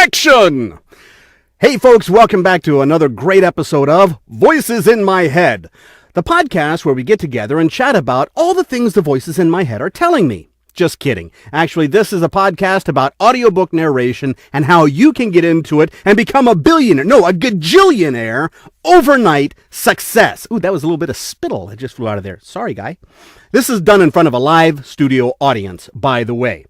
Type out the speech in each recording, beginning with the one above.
Fiction! Hey folks, welcome back to another great episode of Voices in My Head, the podcast where we get together and chat about all the things the voices in my head are telling me. Just kidding. Actually, this is a podcast about audiobook narration and how you can get into it and become a gajillionaire overnight success. Ooh, that was a little bit of spittle that just flew out of there. Sorry, guy. This is done in front of a live studio audience, by the way.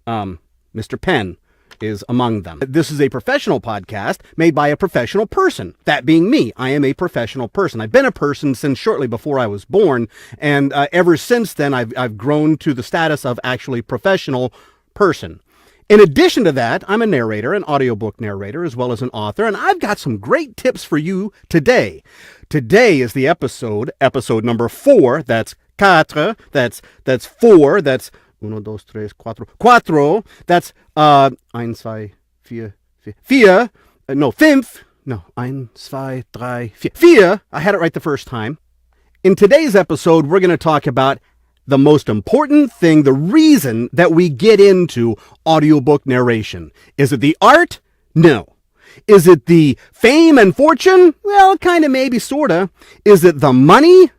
Mr. Penn is among them. This is a professional podcast made by a professional person. That being me. I am a professional person. I've been a person since shortly before I was born, and ever since then I've grown to the status of actually professional person. In addition to that, I'm a narrator, an audiobook narrator, as well as an author, and I've got some great tips for you today. Today is the episode number 4. That's quatre. That's 4. That's 1, 2, 3, 4. Cuatro. That's 1, 2, 4. 4. No, 5. No, 1, 2, 3, 4. I had it right the first time. In today's episode, we're going to talk about the most important thing, the reason that we get into audiobook narration. Is it the art? No. Is it the fame and fortune? Well, kind of, maybe, sort of. Is it the money?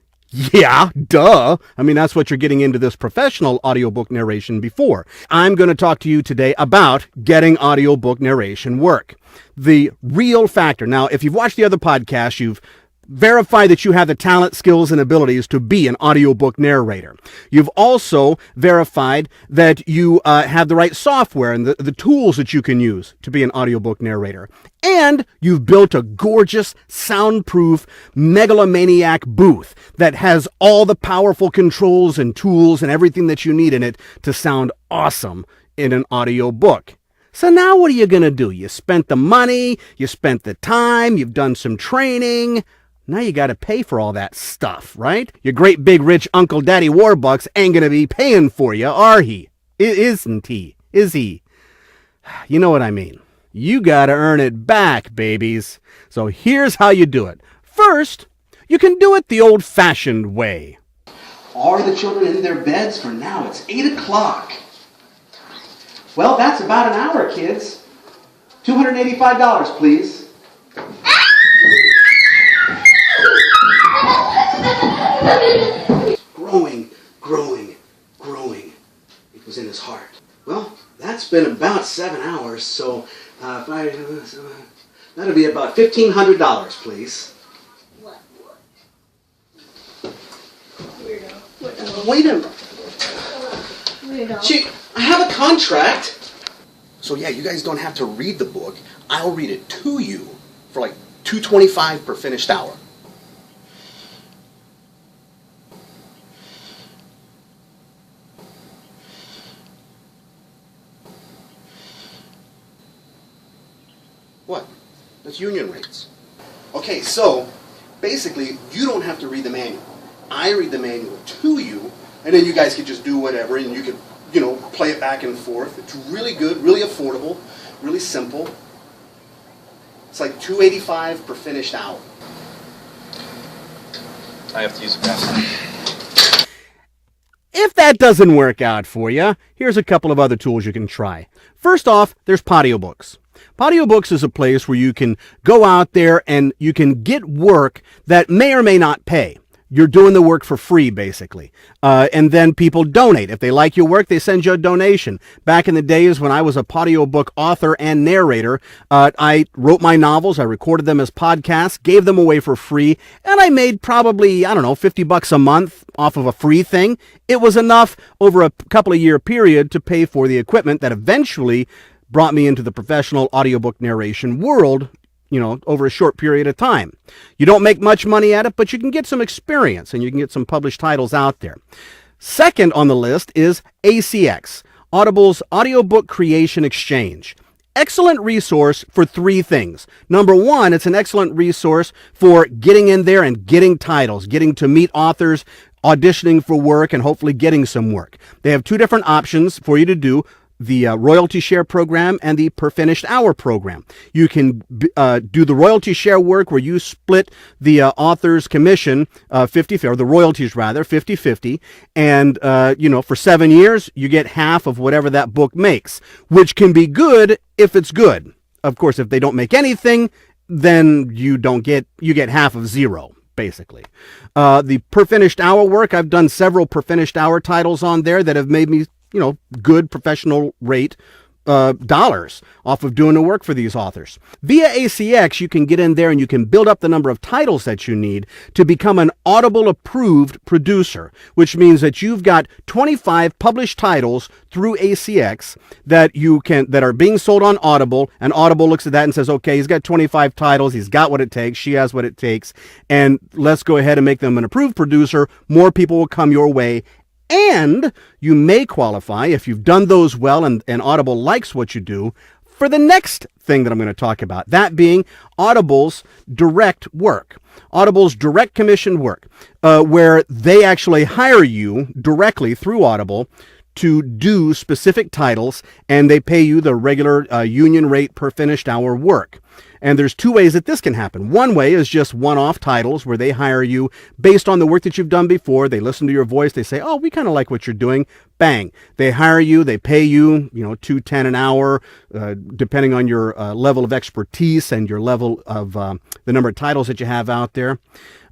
Yeah, duh. I mean, that's what you're getting into this professional audiobook narration before. I'm going to talk to you today about getting audiobook narration work. The real factor. Now, if you've watched the other podcasts, you've verified that you have the talent, skills, and abilities to be an audiobook narrator. You've also verified that you have the right software and the tools that you can use to be an audiobook narrator. And you've built a gorgeous, soundproof, megalomaniac booth that has all the powerful controls and tools and everything that you need in it to sound awesome in an audiobook. So now what are you going to do? You spent the money, you spent the time, you've done some training. Now you got to pay for all that stuff, right? Your great big rich Uncle Daddy Warbucks ain't going to be paying for you, are he? Isn't he? Is he? You know what I mean. You got to earn it back, babies. So here's how you do it. First, you can do it the old-fashioned way. Are the children in their beds? For now, it's 8 o'clock. Well, that's about an hour, kids. $285, please. Growing. It was in his heart. Well, that's been about 7 hours, so that'll be about $1,500, please. What? Weirdo. Wait a minute. Weirdo. Gee, I have a contract. So yeah, you guys don't have to read the book. I'll read it to you for like $2.25 per finished hour. What? That's union rates. Okay, so basically you don't have to read the manual. I read the manual to you, and then you guys can just do whatever, and you can, play it back and forth. It's really good, really affordable, really simple. It's like $2.85 per finished hour. I have to use a bathroom. If that doesn't work out for you, here's a couple of other tools you can try. First off, there's Patio Books. Patio Books is a place where you can go out there and you can get work that may or may not pay. You're doing the work for free, basically. And then people donate. If they like your work, they send you a donation. Back in the days when I was a Patio Book author and narrator, I wrote my novels, I recorded them as podcasts, gave them away for free, and I made probably, $50 a month off of a free thing. It was enough over a couple of year period to pay for the equipment that eventually brought me into the professional audiobook narration world, over a short period of time. You don't make much money at it, but you can get some experience and you can get some published titles out there. Second on the list is ACX, Audible's Audiobook Creation Exchange. Excellent resource for 3 things. Number 1, it's an excellent resource for getting in there and getting titles, getting to meet authors, auditioning for work, and hopefully getting some work. They have 2 different options for you to do. The royalty share program and the per finished hour program. You can do the royalty share work where you split the author's commission 50, or the royalties rather, 50-50, and for 7 years you get half of whatever that book makes, which can be good if it's good. of course, if they don't make anything, then you get half of zero, basically. The per finished hour work, I've done several per finished hour titles on there that have made me, good professional rate dollars off of doing the work for these authors. Via ACX, you can get in there and you can build up the number of titles that you need to become an Audible approved producer, which means that you've got 25 published titles through ACX that are being sold on Audible, and Audible looks at that and says, okay, he's got 25 titles, he's got what it takes, she has what it takes, and let's go ahead and make them an approved producer. More people will come your way. And you may qualify, if you've done those well and Audible likes what you do, for the next thing that I'm going to talk about, that being Audible's direct work. Audible's direct commission work, where they actually hire you directly through Audible to do specific titles, and they pay you the regular union rate per finished hour work. And there's two ways that this can happen. One way is just one-off titles where they hire you based on the work that you've done before. They listen to your voice. They say, oh, we kind of like what you're doing. Bang. They hire you. They pay you, $2.10 an hour, depending on your level of expertise and your level of the number of titles that you have out there.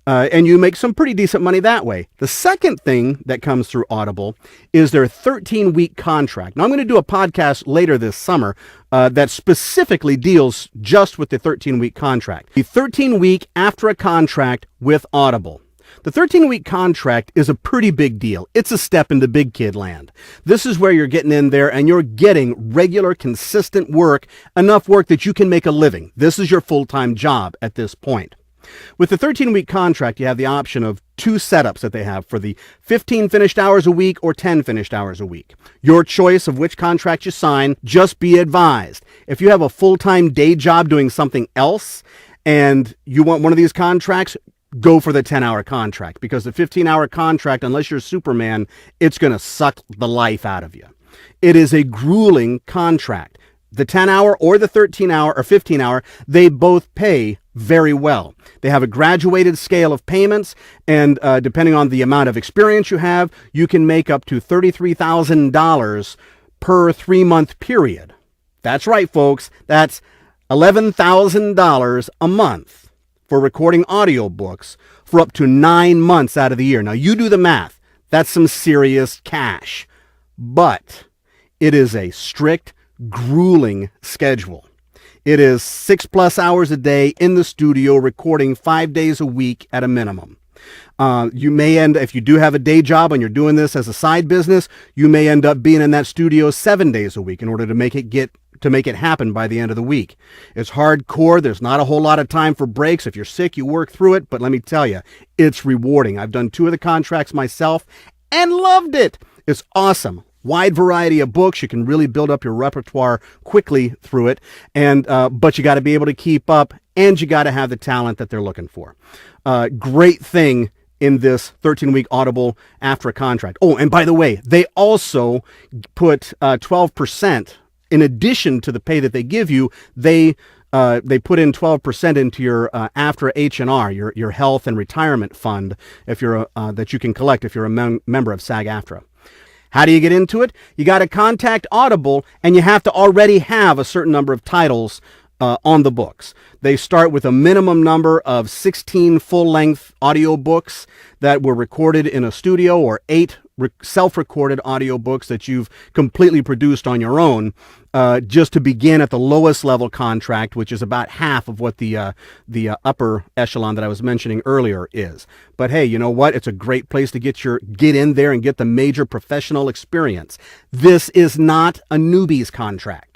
And you make some pretty decent money that way. The second thing that comes through Audible is their 13-week contract. Now, I'm going to do a podcast later this summer that specifically deals just with the 13-week contract. The 13-week after a contract with Audible. The 13-week contract is a pretty big deal. It's a step into big kid land. This is where you're getting in there and you're getting regular, consistent work, enough work that you can make a living. This is your full-time job at this point. With the 13-week contract, you have the option of two setups that they have for the 15 finished hours a week or 10 finished hours a week. Your choice of which contract you sign. Just be advised, if you have a full-time day job doing something else and you want one of these contracts, go for the 10-hour contract, because the 15-hour contract, unless you're Superman, it's going to suck the life out of you. It is a grueling contract. The 10-hour or the 13-hour or 15-hour, they both pay very well. They have a graduated scale of payments, and depending on the amount of experience you have, you can make up to $33,000 per 3-month period. That's right, folks. That's $11,000 a month for recording audiobooks for up to 9 months out of the year. Now, you do the math. That's some serious cash. But it is a strict, grueling schedule. It is 6+ hours a day in the studio, recording 5 days a week at a minimum. You may if you do have a day job and you're doing this as a side business, you may end up being in that studio 7 days a week in order to make it happen by the end of the week. It's hardcore. There's not a whole lot of time for breaks. If you're sick, you work through it. But let me tell you, it's rewarding. I've done 2 of the contracts myself and loved it. It's awesome. Wide variety of books. You can really build up your repertoire quickly through it. And but you got to be able to keep up, and you got to have the talent that they're looking for. Great thing in this 13-week Audible after a contract. Oh, and by the way, they also put 12% in addition to the pay that they give you. They put in 12% into your after H&R, your health and retirement fund, if you're that you can collect if you're a member of SAG-AFTRA. How do you get into it? You got to contact Audible, and you have to already have a certain number of titles on the books. They start with a minimum number of 16 full-length audiobooks that were recorded in a studio, or 8 self-recorded audiobooks that you've completely produced on your own, just to begin at the lowest level contract, which is about half of what the upper echelon that I was mentioning earlier is. But hey, you know what? It's a great place to get in there and get the major professional experience. This is not a newbie's contract.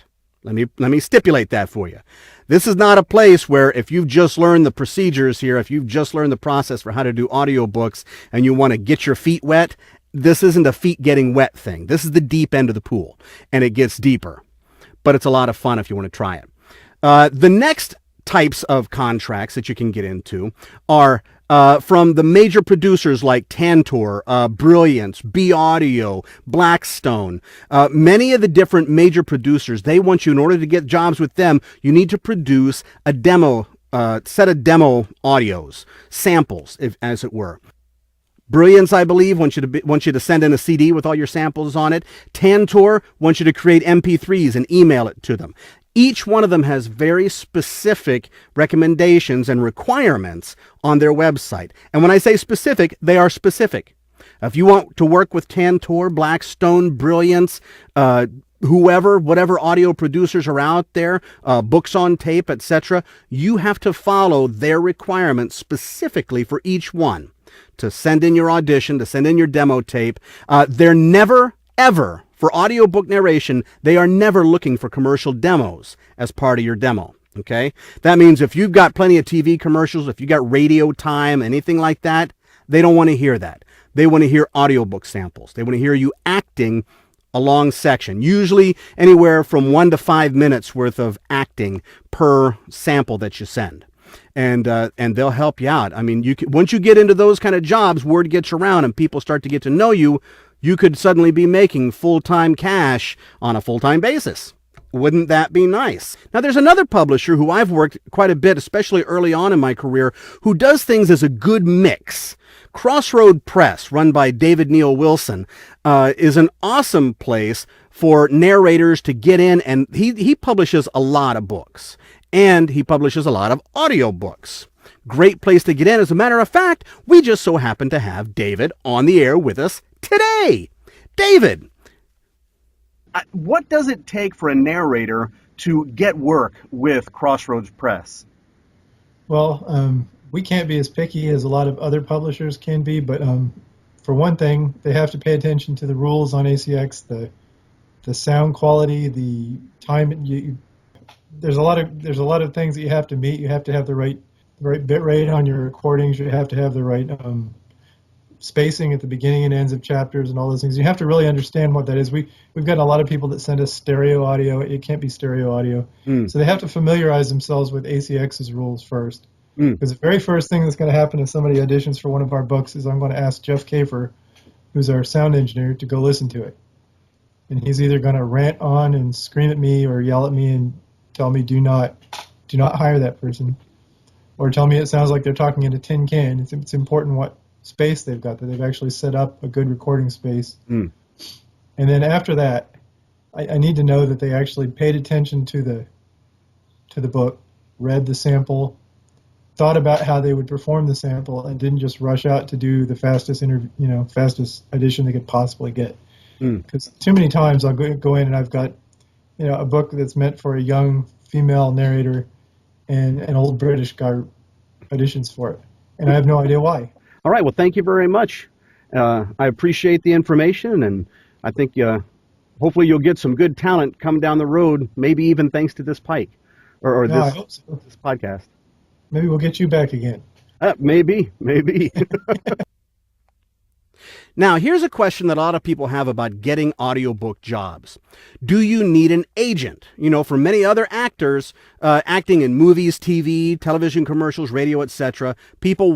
Let me stipulate that for you. This is not a place where if you've just learned the procedures here, if you've just learned the process for how to do audiobooks and you want to get your feet wet, this isn't a feet getting wet thing. This is the deep end of the pool, and it gets deeper. But it's a lot of fun if you want to try it. The next types of contracts that you can get into are from the major producers like Tantor, Brilliance, B Audio, Blackstone. Many of the different major producers, they want you, in order to get jobs with them, you need to produce a demo, set of demo audios, samples, as it were. Brilliance, I believe, wants you to send in a CD with all your samples on it. Tantor wants you to create MP3s and email it to them. Each one of them has very specific recommendations and requirements on their website. And when I say specific, they are specific. If you want to work with Tantor, Blackstone, Brilliance, whatever audio producers are out there, Books on Tape, etc., you have to follow their requirements specifically for each one. To send in your audition, to send in your demo tape. They're never, ever, for audiobook narration, they are never looking for commercial demos as part of your demo. Okay? That means if you've got plenty of TV commercials, if you've got radio time, anything like that, they don't want to hear that. They want to hear audiobook samples. They want to hear you acting a long section, usually anywhere from 1 to 5 minutes worth of acting per sample that you send. And they'll help you out. I mean, once you get into those kind of jobs, word gets around and people start to get to know you, you could suddenly be making full-time cash on a full-time basis. Wouldn't that be nice? Now, there's another publisher who I've worked quite a bit, especially early on in my career, who does things as a good mix. Crossroad Press, run by David Neal Wilson, is an awesome place for narrators to get in, and he publishes a lot of books, and he publishes a lot of audiobooks. Great place to get in. As a matter of fact, we just so happen to have David on the air with us today. David, what does it take for a narrator to get work with Crossroads Press? Well, we can't be as picky as a lot of other publishers can be, but for one thing, they have to pay attention to the rules on ACX, the sound quality, the time. There's a lot of things that you have to meet. You have to have the right bit rate on your recordings. You have to have the right spacing at the beginning and ends of chapters and all those things. You have to really understand what that is. We've got a lot of people that send us stereo audio. It can't be stereo audio. So they have to familiarize themselves with ACX's rules first. Because the very first thing that's going to happen if somebody auditions for one of our books is I'm going to ask Jeff Kafer, who's our sound engineer, to go listen to it. And he's either going to rant on and scream at me or yell at me and tell me do not hire that person, or tell me it sounds like they're talking in a tin can. It's important what space they've got, that they've actually set up a good recording space. And then after that, I need to know that they actually paid attention to the book, read the sample, thought about how they would perform the sample, and didn't just rush out to do the fastest audition they could possibly get. Because too many times I'll go in and I've got a book that's meant for a young female narrator, and an old British guy auditions for it, and I have no idea why. All right, well, thank you very much. I appreciate the information, and I think hopefully you'll get some good talent coming down the road, maybe even thanks to this Pike, or I hope so. This podcast. Maybe we'll get you back again. Maybe. Now, here's a question that a lot of people have about getting audiobook jobs. Do you need an agent? For many other actors, acting in movies, TV, television commercials, radio, etc., people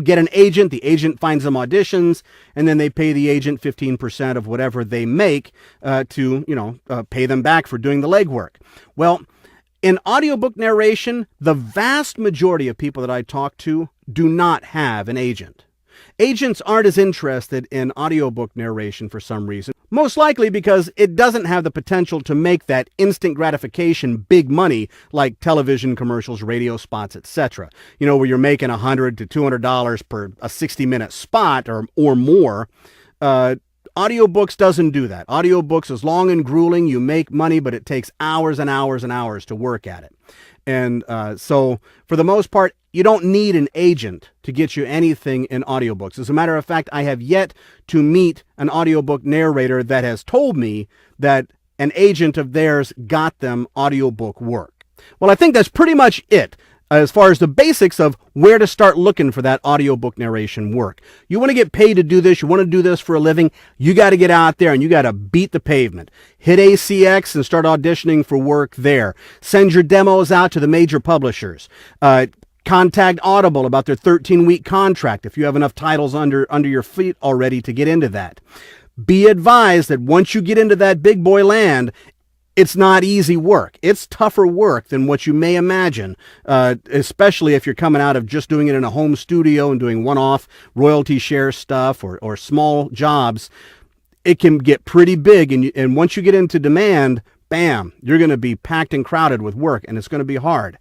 get an agent. The agent finds them auditions, and then they pay the agent 15% of whatever they make to pay them back for doing the legwork. Well, in audiobook narration, the vast majority of people that I talk to do not have an agent. Agents aren't as interested in audiobook narration for some reason, most likely because it doesn't have the potential to make that instant gratification big money like television commercials, radio spots, etc. Where you're making $100 to $200 per a 60-minute spot or more. Audiobooks doesn't do that. Audiobooks is long and grueling. You make money, but it takes hours and hours and hours to work at it. And so for the most part, you don't need an agent to get you anything in audiobooks. As a matter of fact, I have yet to meet an audiobook narrator that has told me that an agent of theirs got them audiobook work. Well, I think that's pretty much it as far as the basics of where to start looking for that audiobook narration work. You want to get paid to do this, you want to do this for a living, you got to get out there and you got to beat the pavement. Hit ACX and start auditioning for work there. Send your demos out to the major publishers. Contact Audible about their 13-week contract if you have enough titles under your feet already to get into that. Be advised that once you get into that big boy land, it's not easy work. It's tougher work than what you may imagine, especially if you're coming out of just doing it in a home studio and doing one-off royalty share stuff or small jobs. It can get pretty big, and once you get into demand, bam, you're going to be packed and crowded with work, and it's going to be hard.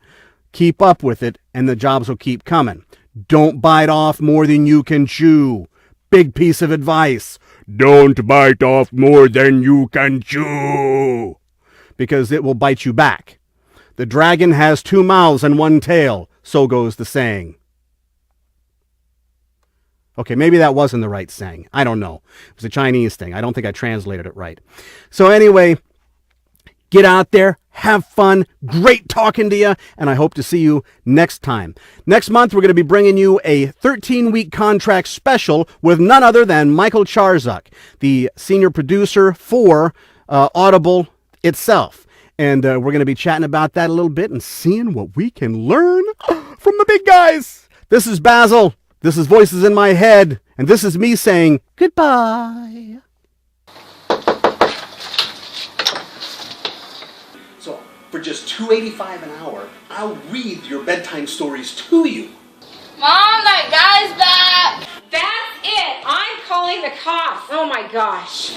Keep up with it, and the jobs will keep coming. Don't bite off more than you can chew. Big piece of advice. Don't bite off more than you can chew, because it will bite you back. The dragon has 2 mouths and 1 tail, so goes the saying. Okay, maybe that wasn't the right saying. I don't know. It was a Chinese thing. I don't think I translated it right. So anyway, get out there, have fun. Great talking to you, and I hope to see you next time. Next month, we're going to be bringing you a 13-week contract special with none other than Michael Charzuk, the senior producer for Audible itself. And we're going to be chatting about that a little bit and seeing what we can learn from the big guys. This is Basil. This is Voices in My Head. And this is me saying goodbye. So for just $2.85 an hour, I'll read your bedtime stories to you. Mom, that guy's back! That's it! I'm calling the cops! Oh my gosh.